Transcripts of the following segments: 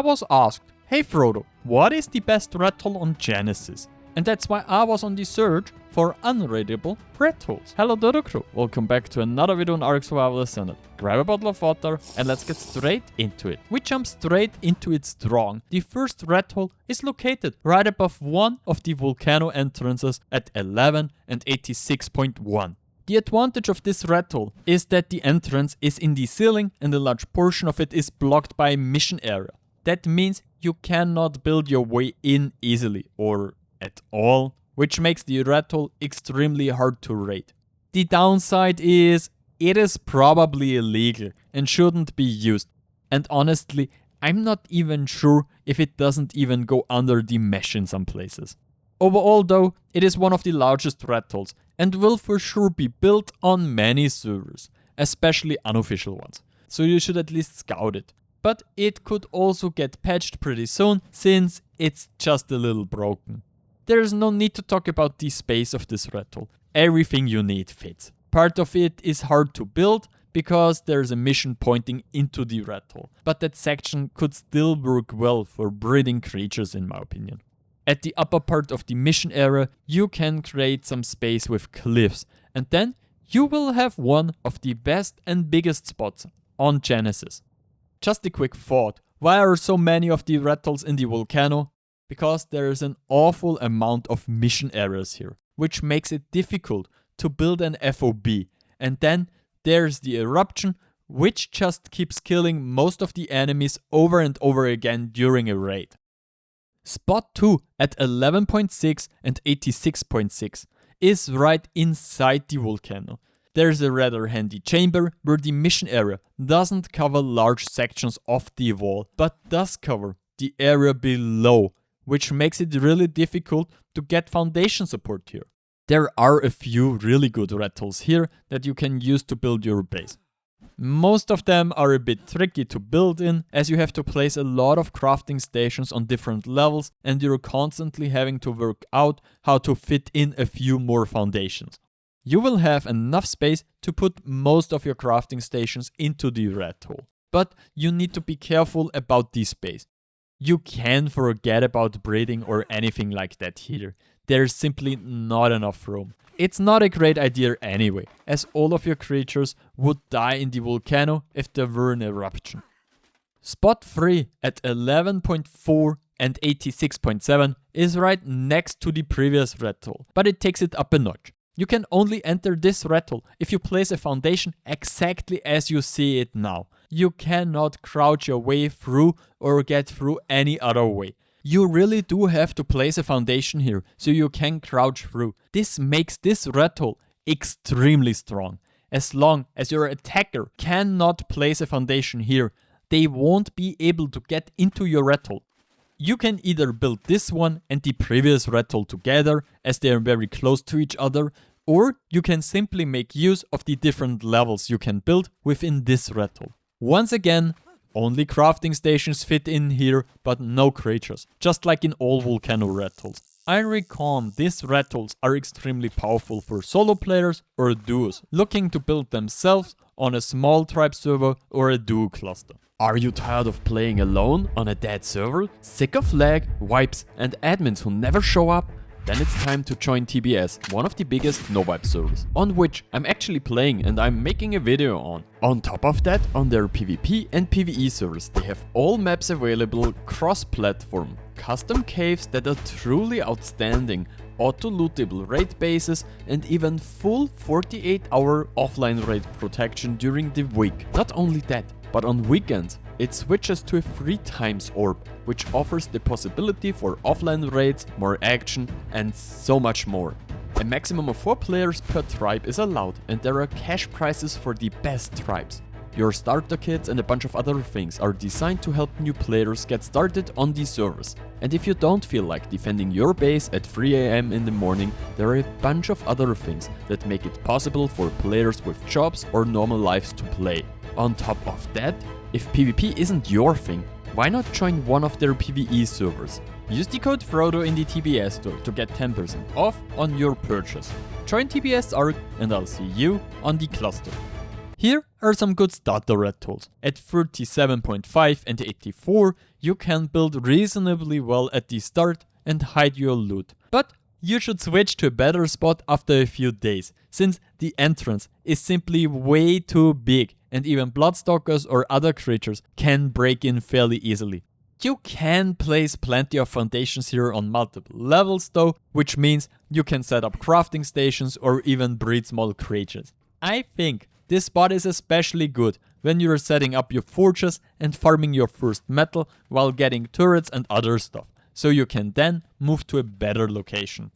was asked, hey Frodo, what is the best rattle on Genesis? And that's why I was on the search for unraidable Ratholes. Hello Dodo Crew, welcome back to another video on ARK Ascended. Grab a bottle of water and let's get straight into it. We jump straight into it strong. The first Rathole is located right above one of the volcano entrances at 11 and 86.1. The advantage of this Rathole is that the entrance is in the ceiling and a large portion of it is blocked by a mission area. That means you cannot build your way in easily or at all, which makes the Rathole extremely hard to raid. The downside is it is probably illegal and shouldn't be used, and honestly I'm not even sure if it doesn't even go under the mesh in some places. Overall though, it is one of the largest Ratholes and will for sure be built on many servers, especially unofficial ones, so you should at least scout it. But it could also get patched pretty soon since it's just a little broken. There is no need to talk about the space of this Rathole. Everything you need fits. Part of it is hard to build because there is a mission pointing into the Rathole, but that section could still work well for breeding creatures in my opinion. At the upper part of the mission area, you can create some space with cliffs, and then you will have one of the best and biggest spots on Genesis. Just a quick thought, why are so many of the Ratholes in the volcano? Because there is an awful amount of mission areas here, which makes it difficult to build an FOB. And then there's the eruption, which just keeps killing most of the enemies over and over again during a raid. Spot 2 at 11.6 and 86.6 is right inside the volcano. There's a rather handy chamber where the mission area doesn't cover large sections of the wall, but does cover the area below, which makes it really difficult to get foundation support here. There are a few really good Ratholes here that you can use to build your base. Most of them are a bit tricky to build in, as you have to place a lot of crafting stations on different levels and you're constantly having to work out how to fit in a few more foundations. You will have enough space to put most of your crafting stations into the Rathole, but you need to be careful about this space. You can forget about breeding or anything like that here. There's simply not enough room. It's not a great idea anyway, as all of your creatures would die in the volcano if there were an eruption. Spot 3 at 11.4 and 86.7 is right next to the previous Rathole, but it takes it up a notch. You can only enter this Rathole if you place a foundation exactly as you see it now. You cannot crouch your way through or get through any other way. You really do have to place a foundation here so you can crouch through. This makes this Rathole extremely strong. As long as your attacker cannot place a foundation here, they won't be able to get into your Rathole. You can either build this one and the previous Rathole together, as they are very close to each other, or you can simply make use of the different levels you can build within this Rathole. Once again, only crafting stations fit in here, but no creatures, just like in all volcano Ratholes. I reckon these Ratholes are extremely powerful for solo players or duos looking to build themselves on a small tribe server or a duo cluster. Are you tired of playing alone on a dead server? Sick of lag, wipes and admins who never show up? Then it's time to join TBS, one of the biggest no-wipe servers, on which I'm actually playing and I'm making a video on. On top of that, on their PvP and PvE servers, they have all maps available cross-platform, custom caves that are truly outstanding, auto-lootable raid bases and even full 48-hour offline raid protection during the week. Not only that, but on weekends, it switches to a 3x orb, which offers the possibility for offline raids, more action and so much more. A maximum of 4 players per tribe is allowed and there are cash prizes for the best tribes. Your starter kits and a bunch of other things are designed to help new players get started on these servers. And if you don't feel like defending your base at 3 AM in the morning, there are a bunch of other things that make it possible for players with jobs or normal lives to play. On top of that, if PvP isn't your thing, why not join one of their PvE servers? Use the code Frodo in the TBS store to get 10% off on your purchase. Join TBS ARK and I'll see you on the cluster. Here are some good starter Ratholes. At 37.5 and 84, you can build reasonably well at the start and hide your loot. But you should switch to a better spot after a few days, since the entrance is simply way too big and even Bloodstalkers or other creatures can break in fairly easily. You can place plenty of foundations here on multiple levels though, which means you can set up crafting stations or even breed small creatures. I think this spot is especially good when you're setting up your forges and farming your first metal while getting turrets and other stuff, so you can then move to a better location.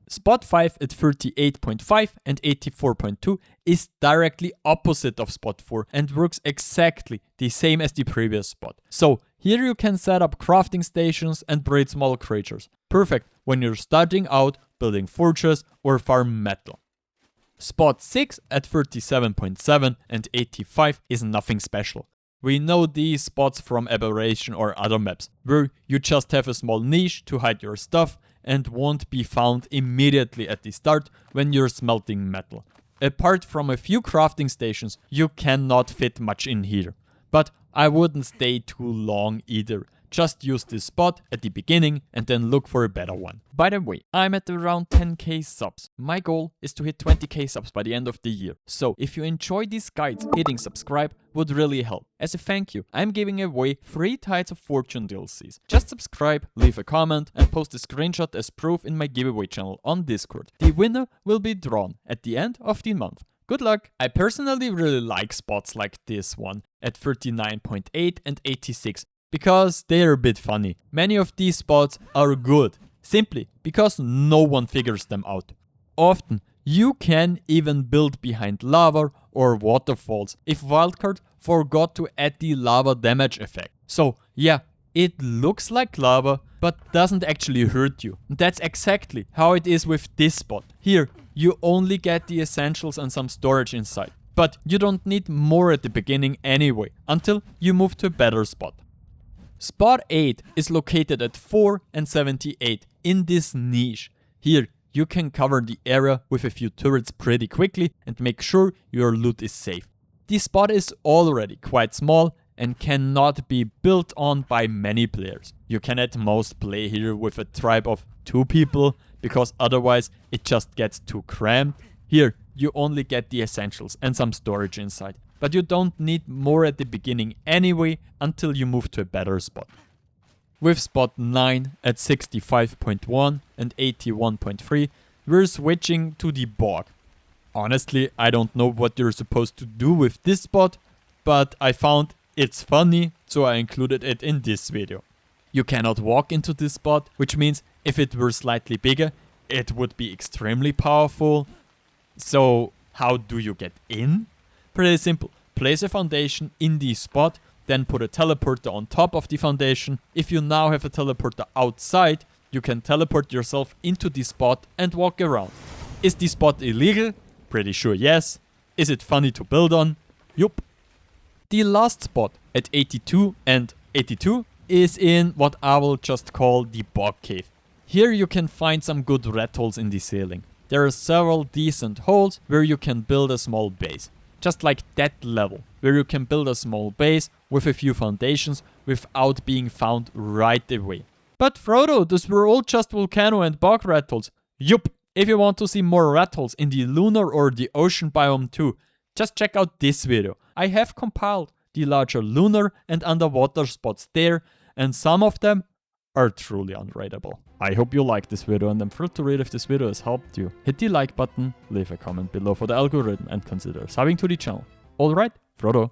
Spot 5 at 38.5 and 84.2 is directly opposite of spot 4 and works exactly the same as the previous spot. So here you can set up crafting stations and breed small creatures. Perfect when you're starting out building forges or farm metal. Spot 6 at 37.7 and 85 is nothing special. We know these spots from Aberration or other maps, where you just have a small niche to hide your stuff and won't be found immediately at the start when you're smelting metal. Apart from a few crafting stations, you cannot fit much in here. But I wouldn't stay too long either. Just use this spot at the beginning and then look for a better one. By the way, I'm at around 10k subs. My goal is to hit 20k subs by the end of the year. So if you enjoy these guides, hitting subscribe would really help. As a thank you, I'm giving away 3 Tides of Fortune DLCs. Just subscribe, leave a comment and post a screenshot as proof in my giveaway channel on Discord. The winner will be drawn at the end of the month. Good luck! I personally really like spots like this one at 39.8 and 86. Because they're a bit funny. Many of these spots are good, simply because no one figures them out. Often, you can even build behind lava or waterfalls if Wildcard forgot to add the lava damage effect. So yeah, it looks like lava, but doesn't actually hurt you. That's exactly how it is with this spot. Here, you only get the essentials and some storage inside. But you don't need more at the beginning anyway, until you move to a better spot. Spot 8 is located at 4 and 78 in this niche. Here you can cover the area with a few turrets pretty quickly and make sure your loot is safe. This spot is already quite small and cannot be built on by many players. You can at most play here with a tribe of 2 people because otherwise it just gets too cramped. Here you only get the essentials and some storage inside. But you don't need more at the beginning anyway until you move to a better spot. With spot 9 at 65.1 and 81.3, we're switching to the bog. Honestly, I don't know what you're supposed to do with this spot, but I found it's funny, so I included it in this video. You cannot walk into this spot, which means if it were slightly bigger, it would be extremely powerful. So how do you get in? Pretty simple. Place a foundation in the spot, then put a teleporter on top of the foundation. If you now have a teleporter outside, you can teleport yourself into the spot and walk around. Is the spot illegal? Pretty sure yes. Is it funny to build on? Yup. The last spot at 82 and 82 is in what I will just call the bog cave. Here you can find some good Ratholes in the ceiling. There are several decent holes where you can build a small base. Just like that level, where you can build a small base with a few foundations without being found right away. But Frodo, those were all just volcano and bog Ratholes. Yup, if you want to see more Ratholes in the lunar or the ocean biome too, just check out this video. I have compiled the larger lunar and underwater spots there, and some of them are truly unrateable. I hope you liked this video and I'm thrilled to read if this video has helped you. Hit the like button, leave a comment below for the algorithm and consider subbing to the channel. Alright, Frodo.